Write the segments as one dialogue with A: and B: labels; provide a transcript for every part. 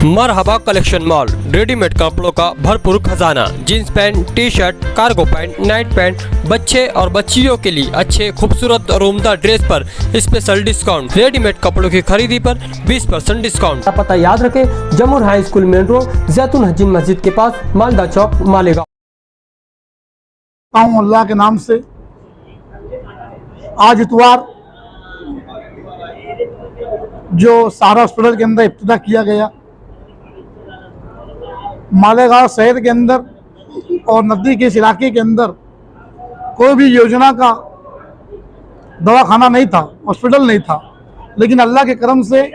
A: मरहबा collection mall, readymade कपड़ों का भरपूर खजाना। Jeans pant, T shirt, cargo pant, night pant, बच्चे और बच्चियों के लिए अच्छे खूबसूरत और उम्दा ड्रेस पर स्पेशल डिस्काउंट। रेडीमेड कपड़ों की खरीदी पर 20% डिस्काउंट। पता याद रखें, जमुर हाई स्कूल मेन रोड, जैतून हजीन मस्जिद के पास, मालदा चौक, मालेगांव।
B: अल्लाह के नाम से आज इतवार जो सारा हॉस्पिटल के अंदर इब्तिदा किया गया, मालेगांव शहर के अंदर और नज़दीक के इस इलाके के अंदर कोई भी योजना का दवाखाना नहीं था, हॉस्पिटल नहीं था, लेकिन अल्लाह के करम से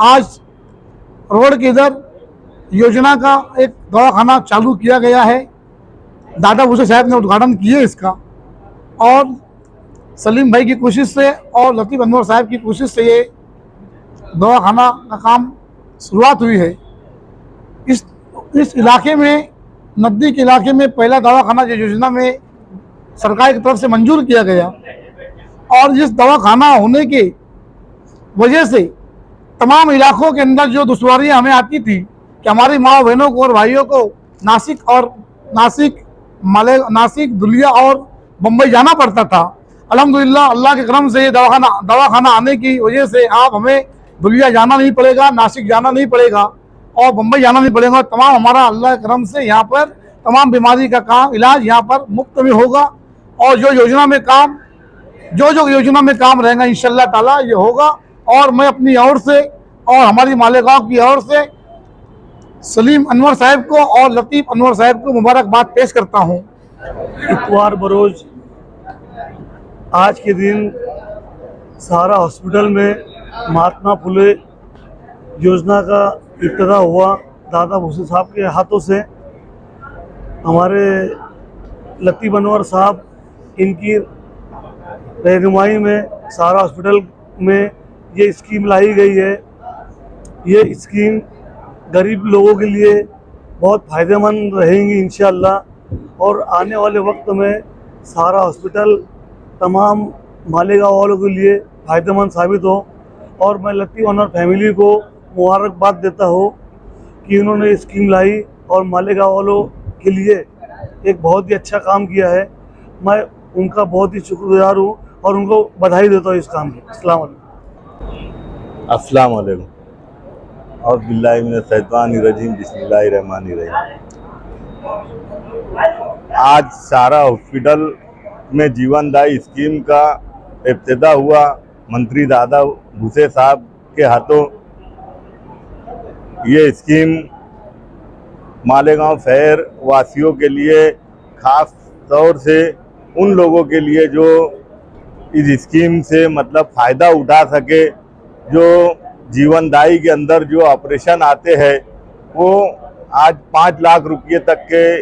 B: आज रोड के इधर योजना का एक दवाखाना चालू किया गया है। दादा भूसे साहब ने उद्घाटन किए इसका, और सलीम भाई की कोशिश से और लतीफ़ अनवर साहब की कोशिश से ये दवाखाना का काम शुरुआत हुई है। इस इलाके में, नज़दीक इलाके में पहला दवाखाना जो योजना में सरकार की तरफ से मंजूर किया गया, और इस दवाखाना होने के वजह से तमाम इलाकों के अंदर जो दुश्वारियां हमें आती थी कि हमारी माँ बहनों को और भाइयों को नासिक दुलिया और बम्बई जाना पड़ता था। अल्हम्दुलिल्लाह अल्लाह के करम से ये दवाखाना आने की वजह से आप हमें दुलिया जाना नहीं पड़ेगा, नासिक जाना नहीं पड़ेगा और बम्बई जाना नहीं पड़ेगा। तमाम हमारा अल्लाह के करम से यहाँ पर तमाम बीमारी का काम, इलाज यहाँ पर मुफ्त में होगा। और जो योजना में काम रहेगा इंशाअल्लाह ताला ये होगा। और मैं अपनी ओर से और हमारी मालेगांव की ओर से सलीम अनवर साहब को और लतीफ़ अनवर साहब को मुबारकबाद पेश करता हूँ।
C: इतवार बरोज आज के दिन सारा हॉस्पिटल में महात्मा फुले योजना का इब्तिदा हुआ। दादा भूसे साहब के हाथों से, हमारे लतीफ़ अनवर साहब इनकी रहनुमाई में सारा हॉस्पिटल में ये स्कीम लाई गई है। ये स्कीम गरीब लोगों के लिए बहुत फ़ायदेमंद रहेंगी इंशाअल्लाह। और आने वाले वक्त में सारा हॉस्पिटल तमाम मालेगांव वालों के लिए फ़ायदेमंद साबित हो। और मैं लतीफ़ अनवर फैमिली को मुबारकबाद देता हूँ कि उन्होंने स्कीम लाई और मालेगांव वालों के लिए एक बहुत ही अच्छा काम किया है। मैं उनका बहुत ही शुक्रगुजार हूँ और उनको बधाई देता हूँ इस काम की।
D: अस्सलाम वालेकुम और बिल्लाहि मिनश शैतानिर रजीम, बिस्मिल्लाहिर्रहमानिर्रहीम। आज सारा हॉस्पिटल में जीवनदायी स्कीम का इब्तिदा हुआ। मंत्री दादा भूसे साहब के हाथों ये स्कीम मालेगांव शहर वासियों के लिए, खास तौर से उन लोगों के लिए जो इस स्कीम से मतलब फ़ायदा उठा सके, जो जीवनदायी के अंदर जो ऑपरेशन आते हैं वो आज 5 लाख रुपये तक के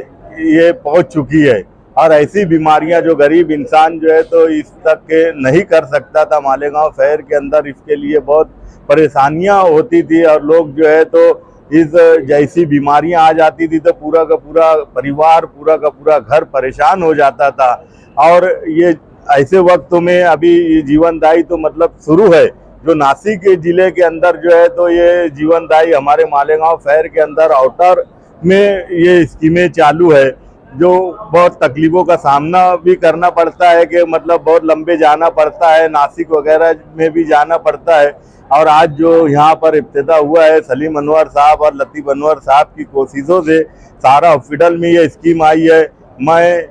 D: ये पहुंच चुकी है। और ऐसी बीमारियां जो गरीब इंसान जो है तो इस तक के नहीं कर सकता था, मालेगांव शहर के अंदर इसके लिए बहुत परेशानियां होती थी और लोग जो है तो इस जैसी बीमारियां आ जाती थी तो पूरा का पूरा परिवार, पूरा का पूरा घर परेशान हो जाता था। और ये ऐसे वक्त में अभी ये जीवनदायी तो मतलब शुरू है, जो नासिक ज़िले के अंदर जो है तो ये जीवनदायी हमारे मालेगांव शहर के अंदर आउटर में ये स्कीमें चालू है। जो बहुत तकलीफ़ों का सामना भी करना पड़ता है कि मतलब बहुत लंबे जाना पड़ता है, नासिक वगैरह में भी जाना पड़ता है। और आज जो यहाँ पर इब्तिदा हुआ है सलीम अनवर साहब और लतीफ़ अनवर साहब की कोशिशों से सारा हॉस्पिटल में ये स्कीम आई है। मैं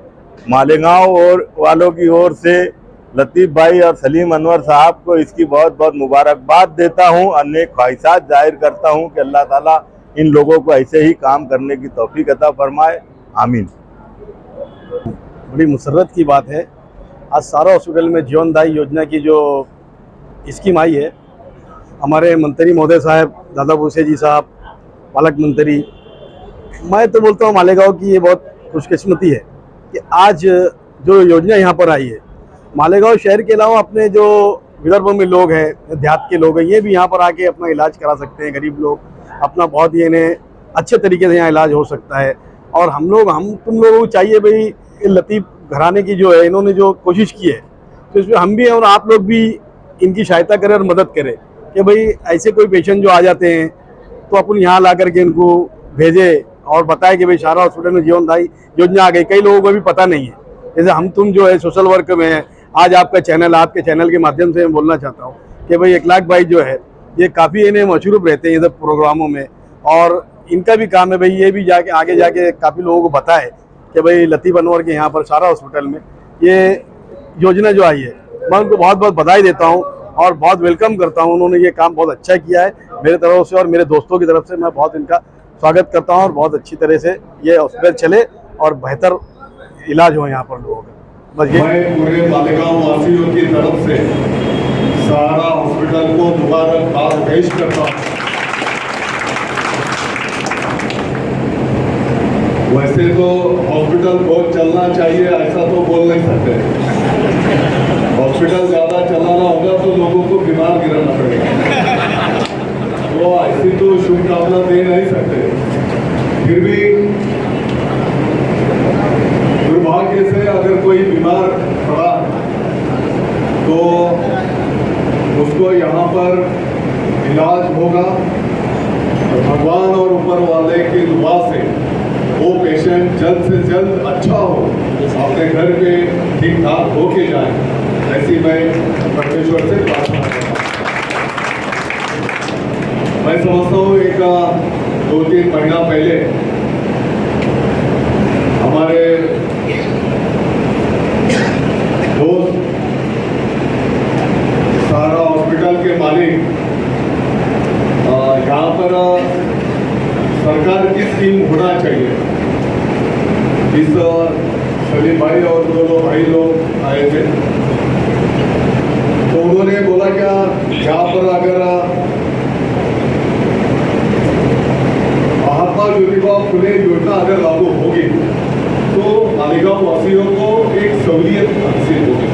D: मालेगांव और वालों की ओर से लतीफ़ भाई और सलीम अनवर साहब को इसकी बहुत बहुत मुबारकबाद देता हूँ और नेक ख्वाहिशात जाहिर करता हूँ कि अल्लाह ताला इन लोगों को ऐसे ही काम करने की तौफीक अता फरमाए। आमीन।
E: बड़ी मुसर्रत की बात है, आज सारा हॉस्पिटल में जीवनदायी योजना की जो स्कीम आई है, हमारे मंत्री महोदय साहब दादा भूसे जी साहब, पालक मंत्री, मैं तो बोलता हूँ मालेगांव की ये बहुत खुशकिस्मती है कि आज जो योजना यहाँ पर आई है, मालेगांव शहर के अलावा अपने जो विदर्भ में लोग हैं, देहात के लोग हैं, ये भी यहाँ पर आके अपना इलाज करा सकते हैं। गरीब लोग अपना बहुत ही इन्हें अच्छे तरीके से यहाँ इलाज हो सकता है। और हम तुम लोगों को चाहिए भाई, लतीफ़ घराने की जो है इन्होंने जो कोशिश की है तो इसमें हम भी हैं और आप लोग भी इनकी सहायता करें और मदद करें कि भाई ऐसे कोई पेशेंट जो आ जाते हैं तो अपन यहाँ ला करके इनको भेजे और बताए कि भाई सारा हॉस्पिटल में जीवनदायी योजना आ गई। कई लोगों को भी पता नहीं है, जैसे हम तुम जो है सोशल वर्क में है, आज आपका चैनल, आपके चैनल के माध्यम से मैं बोलना चाहता हूँ कि भाई इखलाक भाई जो है ये काफ़ी इन्हें मशरूफ रहते हैं ये सब प्रोग्रामों में, और इनका भी काम है भाई ये भी जाके आगे जाके काफ़ी लोगों को बताए कि भाई लतीफ़ अनवर के यहाँ पर सारा हॉस्पिटल में ये योजना जो आई है। मैं उनको बहुत बहुत बधाई देता हूँ और बहुत वेलकम करता हूँ, उन्होंने ये काम बहुत अच्छा किया है मेरे तरफ से और मेरे दोस्तों की तरफ से मैं बहुत इनका स्वागत करता हूँ और बहुत अच्छी तरह से ये हॉस्पिटल चले और बेहतर इलाज हो यहाँ पर लोगों का। बस ये
F: मैं पूरे मालेगांव वासियों की तरफ से सारा हॉस्पिटल को मुबारकबाद पेश करता हूँ। वैसे तो हॉस्पिटल बहुत चलना चाहिए ऐसा तो बोल नहीं सकते, हॉस्पिटल ज़्यादा चलाना होगा तो लोगों को बीमार गिराना पड़ेगा, तो ऐसी तो शुभकामना दे नहीं सकते। फिर भी दुर्भाग्य से अगर कोई बीमार पड़ा तो उसको यहाँ पर इलाज होगा, तो भगवान और ऊपर वाले की दुआ से वो पेशेंट जल्द से जल्द अच्छा हो, अपने घर पे ठीक ठाक होके जाए, ऐसी मैं परमेश्वर से प्रार्थना करता हूँ। मैं समझता हूँ एक 2-3 महीना पहले हमारे दोस्त सारा हॉस्पिटल के मालिक यहाँ पर सरकार की स्कीम होना चाहिए, इस सलीम भाई और दोनों भाई लोग आए थे, तो उन्होंने बोला क्या यहाँ पर अगर महात्मा ज्योतिबा फुले योजना अगर लागू होगी तो मालेगांव वासियों को एक सहूलियत हासिल होगी।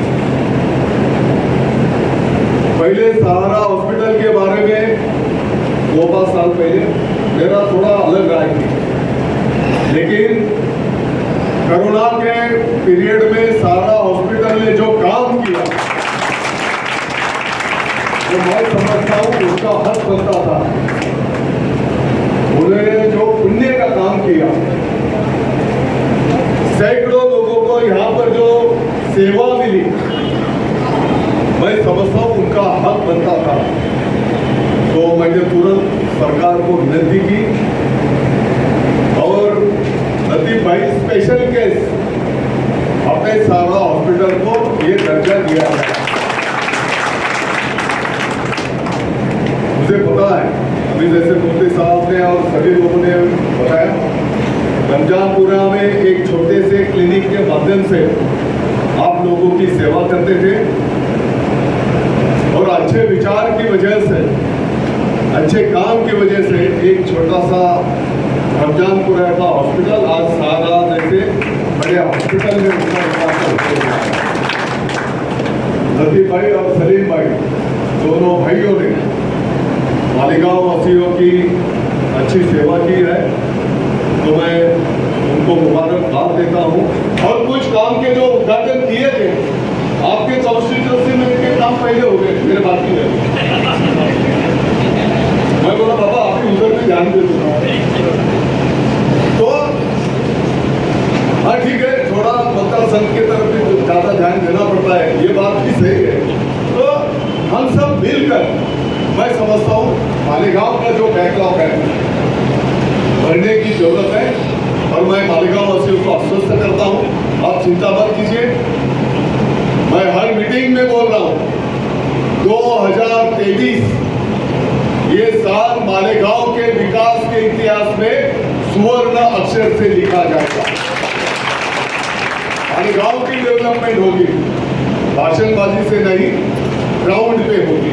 F: पहले सहारा हॉस्पिटल के बारे में 2-5 साल पहले मेरा थोड़ा अलग राय थी, लेकिन कोरोना के पीरियड में सहारा हॉस्पिटल ने जो काम किया तो मैं समझता हूँ उसका हक बनता था। उन्होंने जो पुण्य का काम किया, सैकड़ों लोगों को यहाँ पर जो सेवा मिली, मैं समझता हूँ उनका हक बनता था। तो मैंने तुरंत सरकार को विनती की और लतीफ भाई स्पेशल केस अपने सारा हॉस्पिटल को ये दर्जा दिया है। मुझे पता है अभी जैसे मुफ्ती साहब ने और सभी लोगों ने बताया, रमजानपुरा में एक छोटे से क्लिनिक के माध्यम से आप लोगों की सेवा करते थे और अच्छे विचार की वजह से, अच्छे काम की वजह से एक छोटा सा रमजानपुरा का हॉस्पिटल आज सारा जैसे बड़े हॉस्पिटल में लतीफ भाई और सलीम भाई दोनों भाइयों ने मालेगांव वासियों की अच्छी सेवा की है, तो मैं उनको मुबारकबाद देता हूँ। और कुछ काम के जो उद्घाटन किए थे आपके कॉन्स्टिट्यूंसी में के काम पहले हो गए, मेरे बाकी है। मैं बोला बाबा आप ही उधर भी ध्यान दे तो हाँ ठीक है, थोड़ा मतदार संघ की तरफ भी ज़्यादा ध्यान देना पड़ता है, ये बात भी सही है। तो हम सब मिलकर मैं समझता हूँ मालेगांव का जो बैकलॉग है भरने की जरूरत है, और मैं मालेगांव वासियों को आश्वस्त करता हूँ आप चिंता मत कीजिए। मैं हर मीटिंग में बोल रहा हूँ 2023 ये साल मालेगांव के विकास के इतिहास में सुवर्ण अक्षर से लिखा जाएगा। मालेगांव की डेवलपमेंट होगी, भाषणबाजी से नहीं, ग्राउंड पे होगी।